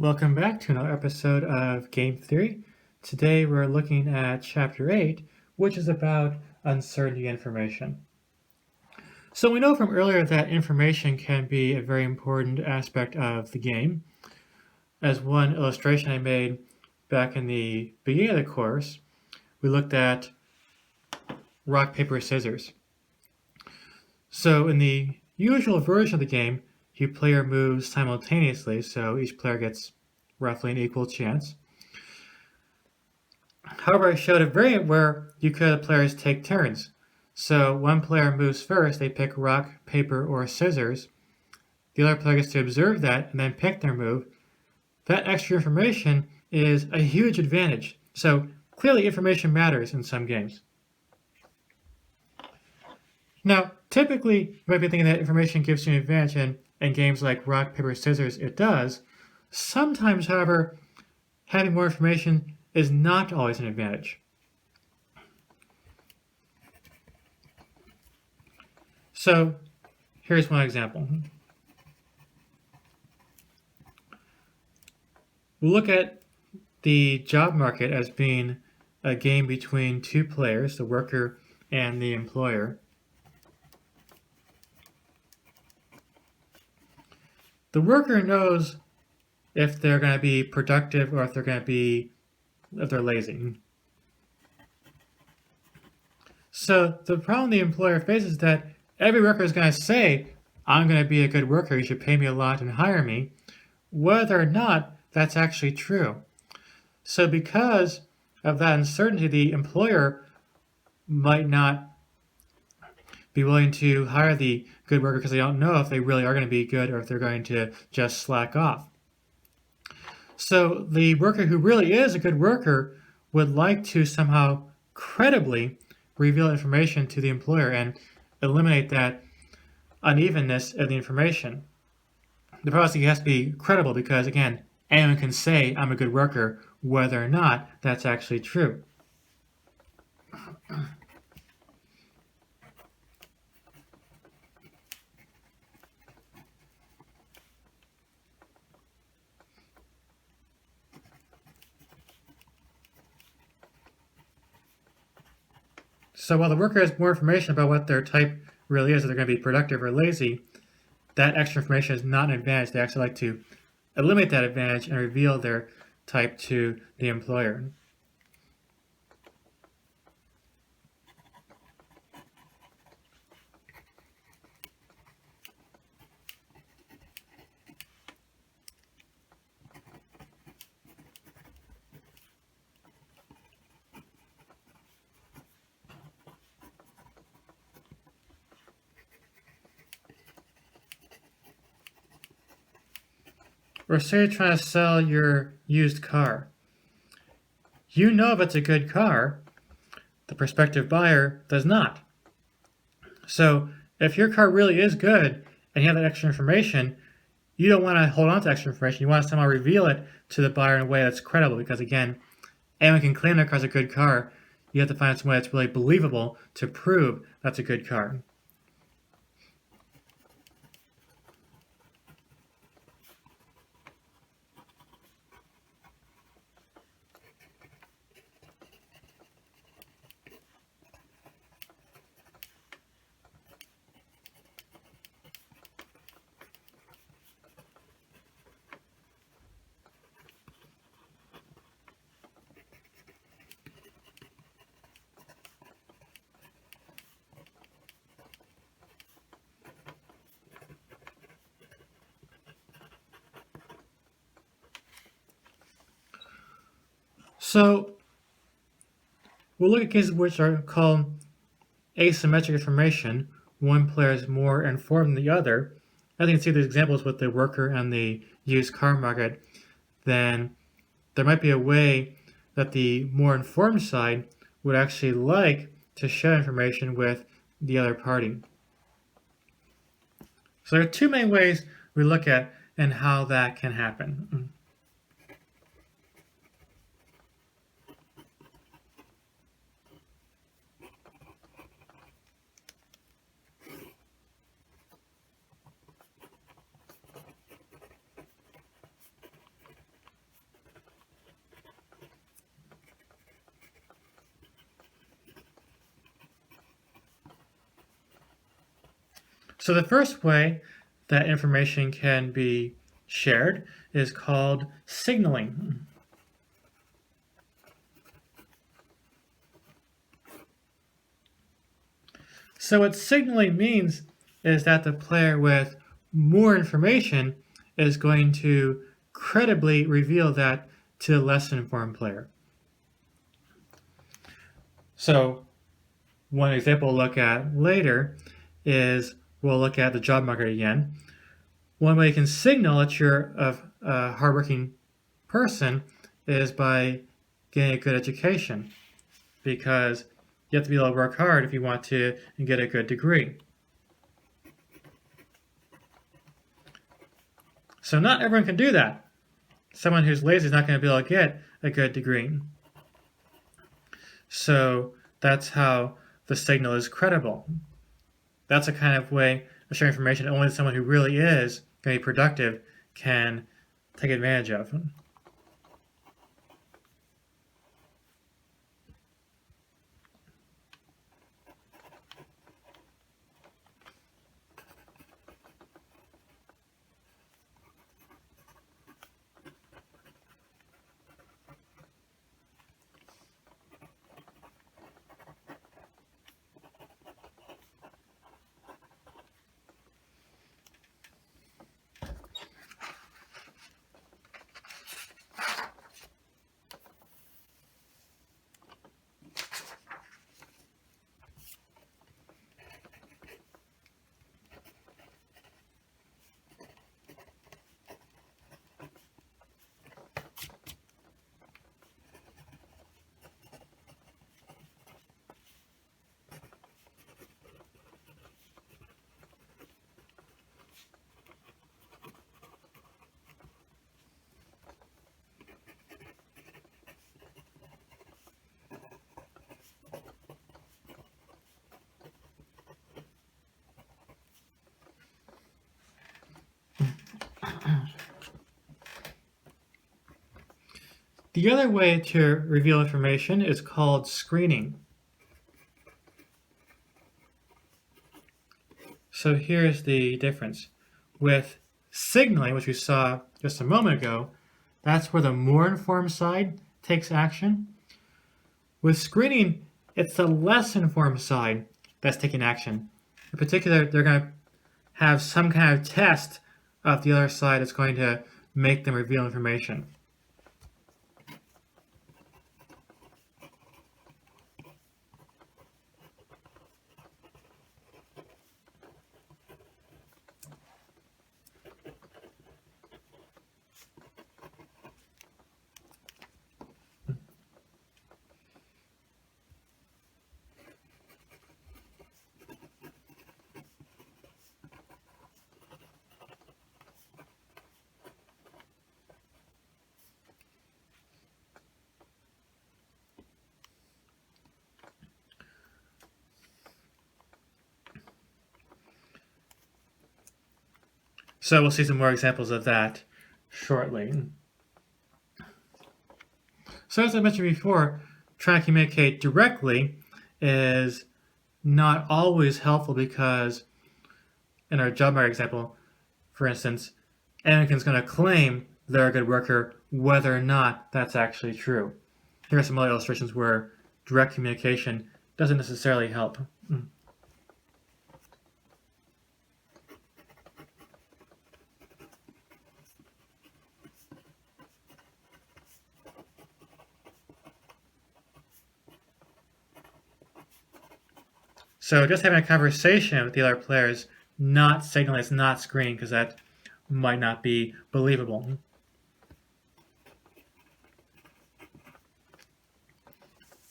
Welcome back to another episode of Game Theory. Today we're looking at Chapter 8, which is about uncertainty information. So we know from earlier that information can be a very important aspect of the game. As one illustration I made back in the beginning of the course, we looked at rock, paper, scissors. So in the usual version of the game, you player moves simultaneously, so each player gets roughly an equal chance. However, I showed a variant where you could have players take turns. So one player moves first, they pick rock, paper, or scissors. The other player gets to observe that and then pick their move. That extra information is a huge advantage. So clearly information matters in some games. Now, typically, you might be thinking that information gives you an advantage, and in games like rock, paper, scissors, it does. Sometimes, however, having more information is not always an advantage. So here's one example. We'll look at the job market as being a game between two players, the worker and the employer. The worker knows if they're going to be productive or if they're lazy. So the problem the employer faces is that every worker is going to say, I'm going to be a good worker, you should pay me a lot and hire me, whether or not that's actually true. So because of that uncertainty, the employer might not be willing to hire the good worker because they don't know if they really are going to be good or if they're going to just slack off. So the worker who really is a good worker would like to somehow credibly reveal information to the employer and eliminate that unevenness of the information. The problem is he has to be credible because, again, anyone can say I'm a good worker whether or not that's actually true. So while the worker has more information about what their type really is, if they're going to be productive or lazy, that extra information is not an advantage. They actually like to eliminate that advantage and reveal their type to the employer. Or say you're trying to sell your used car. You know if it's a good car, the prospective buyer does not. So if your car really is good and you have that extra information, you don't want to hold on to extra information. You want to somehow reveal it to the buyer in a way that's credible because, again, anyone can claim their car's a good car. You have to find some way that's really believable to prove that's a good car. So we'll look at cases which are called asymmetric information. One player is more informed than the other. As you can see, there's examples with the worker and the used car market. Then there might be a way that the more informed side would actually like to share information with the other party. So there are two main ways we look at and how that can happen. So the first way that information can be shared is called signaling. So what signaling means is that the player with more information is going to credibly reveal that to the less informed player. So one example we'll look at later is we'll look at the job market again. One way you can signal that you're a hardworking person is by getting a good education, because you have to be able to work hard if you want to get a good degree. So not everyone can do that. Someone who's lazy is not going to be able to get a good degree. So that's how the signal is credible. That's a kind of way of sharing information only someone who really is going to be productive can take advantage of. The other way to reveal information is called screening. So here's the difference. With signaling, which we saw just a moment ago, that's where the more informed side takes action. With screening, it's the less informed side that's taking action. In particular, they're going to have some kind of test of the other side that's going to make them reveal information. So we'll see some more examples of that shortly. So as I mentioned before, trying to communicate directly is not always helpful, because in our job market example, for instance, Anakin's going to claim they're a good worker whether or not that's actually true. Here are some other illustrations where direct communication doesn't necessarily help. So just having a conversation with the other players, not signaling, it's not screening, because that might not be believable.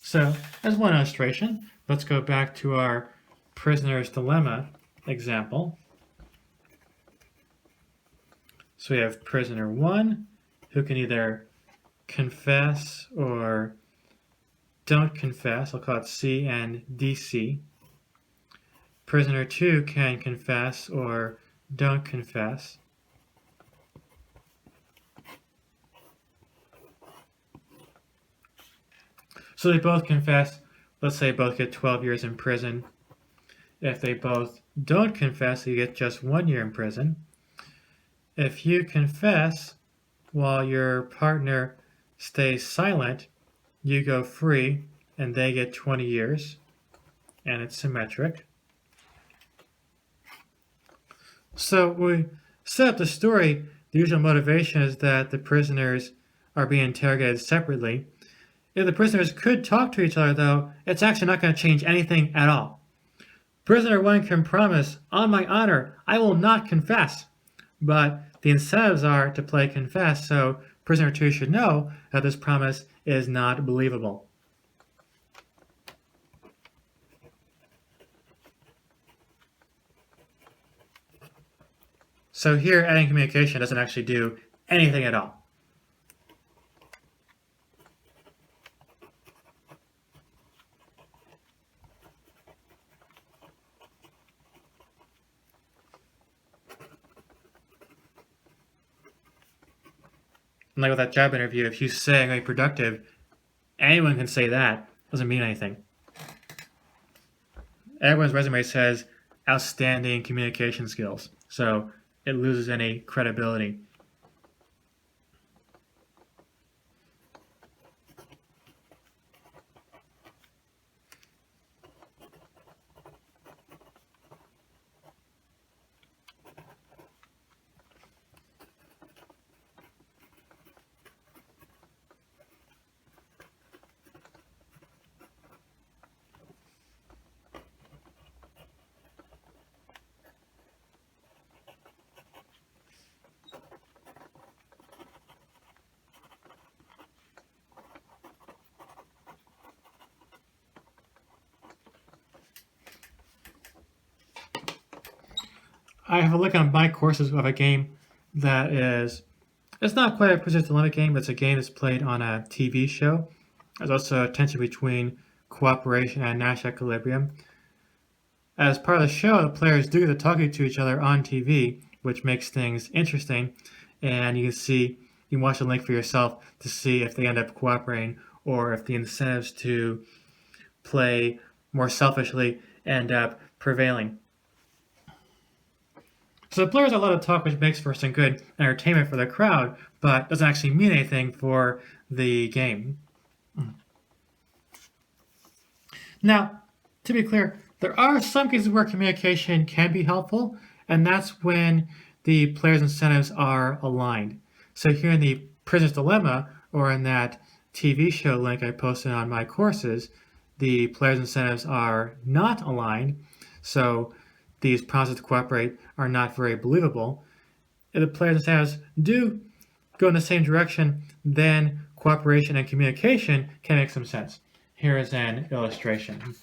So as one illustration, let's go back to our prisoner's dilemma example. So we have prisoner 1, who can either confess or don't confess. I'll call it C and DC. Prisoner 2 can confess or don't confess. So they both confess. Let's say both get 12 years in prison. If they both don't confess, you get just 1 year in prison. If you confess while your partner stays silent, you go free and they get 20 years, and it's symmetric. So when we set up the story, the usual motivation is that the prisoners are being interrogated separately. If the prisoners could talk to each other, though, it's actually not going to change anything at all. Prisoner 1 can promise, on my honor, I will not confess. But the incentives are to play confess, so prisoner 2 should know that this promise is not believable. So here, adding communication doesn't actually do anything at all. And like with that job interview, if you say I'm going to be productive, anyone can say that. It doesn't mean anything. Everyone's resume says outstanding communication skills, so it loses any credibility. I have a look on my courses of a game that is, it's not quite a Prisoner's Dilemma game, but it's a game that's played on a TV show. There's also a tension between cooperation and Nash equilibrium. As part of the show, the players do get to talking to each other on TV, which makes things interesting. And you can watch the link for yourself to see if they end up cooperating or if the incentives to play more selfishly end up prevailing. So the players are allowed to talk, which makes for some good entertainment for the crowd, but doesn't actually mean anything for the game. Now, to be clear, there are some cases where communication can be helpful, and that's when the players' incentives are aligned. So here in the Prisoner's Dilemma, or in that TV show link I posted on my courses, the players' incentives are not aligned, so these promises to cooperate are not very believable. If the players' incentives do go in the same direction, then cooperation and communication can make some sense. Here is an illustration.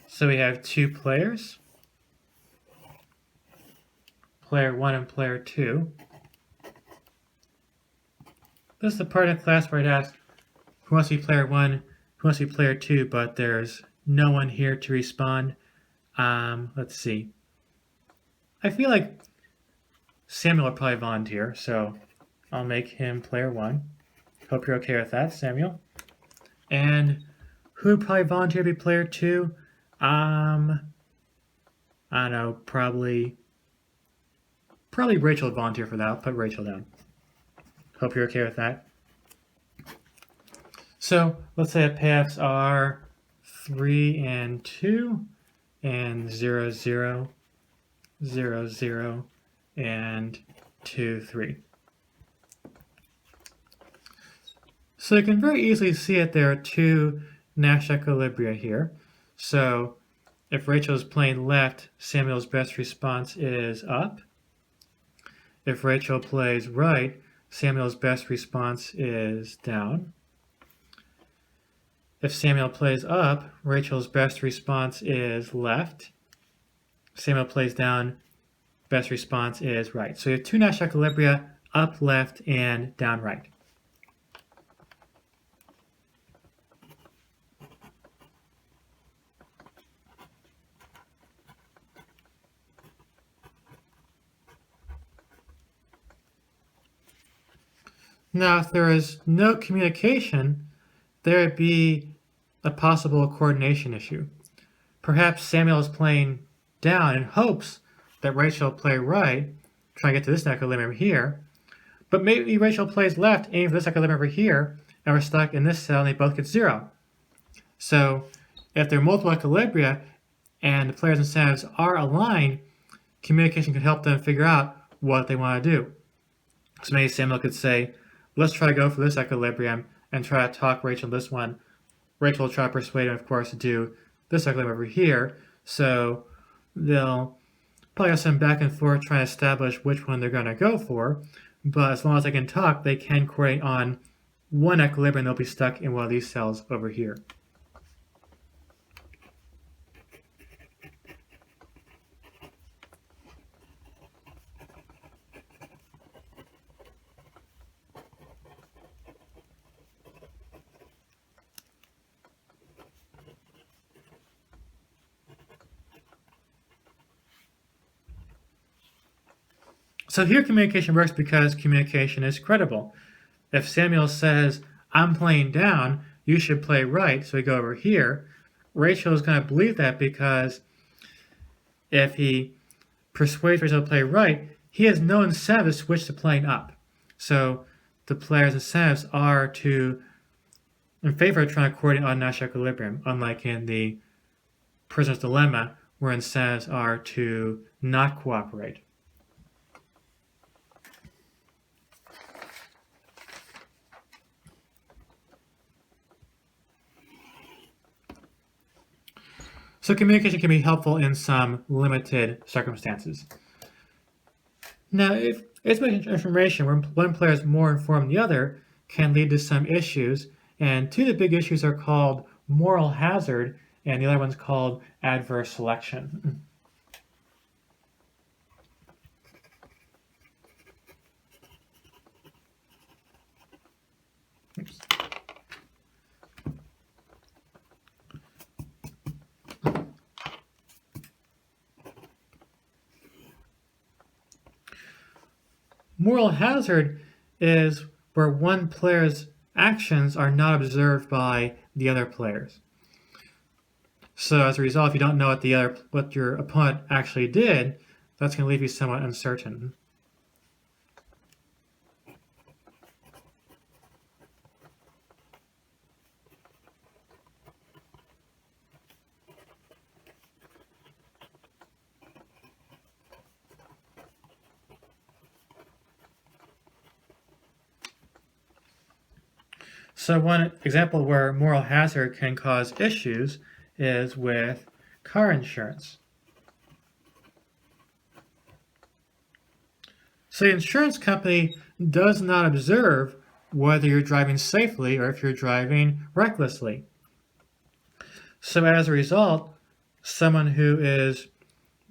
So we have two players, player 1 and player 2. This is the part of class where I'd ask, who wants to be player 1, who wants to be player 2, but there's no one here to respond. Let's see. I feel like Samuel will probably volunteer, so I'll make him player 1. Hope you're okay with that, Samuel. And who would probably volunteer to be player 2? I don't know, probably Rachel would volunteer for that. I'll put Rachel down. Hope you're okay with that. So let's say the paths are 3 and 2, and 0, 0, 0, 0, and 2, 3. So you can very easily see it. There are two Nash equilibria here. So if Rachel is playing left, Samuel's best response is up. If Rachel plays right, Samuel's best response is down. If Samuel plays up, Rachel's best response is left. Samuel plays down, best response is right. So you have two Nash equilibria, up, left, and down, right. Now, if there is no communication, there would be a possible coordination issue. Perhaps Samuel is playing down in hopes that Rachel will play right, trying to get to this equilibrium over here. But maybe Rachel plays left, aiming for this equilibrium over here, and we're stuck in this cell and they both get 0. So if there are multiple equilibria and the players' incentives are aligned, communication could help them figure out what they want to do. So maybe Samuel could say, let's try to go for this equilibrium and try to talk Rachel this one. Rachel will try to persuade him, of course, to do this equilibrium over here. So they'll probably have some back and forth trying to establish which one they're going to go for. But as long as they can talk, they can coordinate on one equilibrium. They'll be stuck in one of these cells over here. So here communication works because communication is credible. If Samuel says, I'm playing down, you should play right, so we go over here, Rachel is going to believe that because if he persuades Rachel to play right, he has no incentive to switch to playing up. So the player's incentives are in favor of trying to coordinate on Nash equilibrium, unlike in the prisoner's dilemma, where incentives are to not cooperate. So communication can be helpful in some limited circumstances. Now, if asymmetric information where one player is more informed than the other can lead to some issues, and two of the big issues are called moral hazard, and the other one's called adverse selection. Oops. Moral hazard is where one player's actions are not observed by the other players. So as a result, if you don't know what your opponent actually did, that's going to leave you somewhat uncertain. So one example where moral hazard can cause issues is with car insurance. So the insurance company does not observe whether you're driving safely or if you're driving recklessly. So as a result, someone who is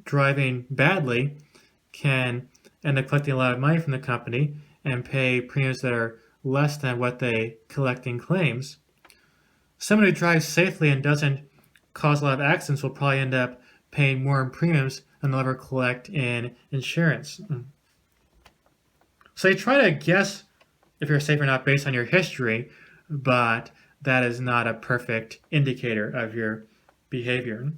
driving badly can end up collecting a lot of money from the company and pay premiums that are less than what they collect in claims. Someone who drives safely and doesn't cause a lot of accidents will probably end up paying more in premiums than they'll ever collect in insurance. So you try to guess if you're safe or not based on your history, but that is not a perfect indicator of your behavior.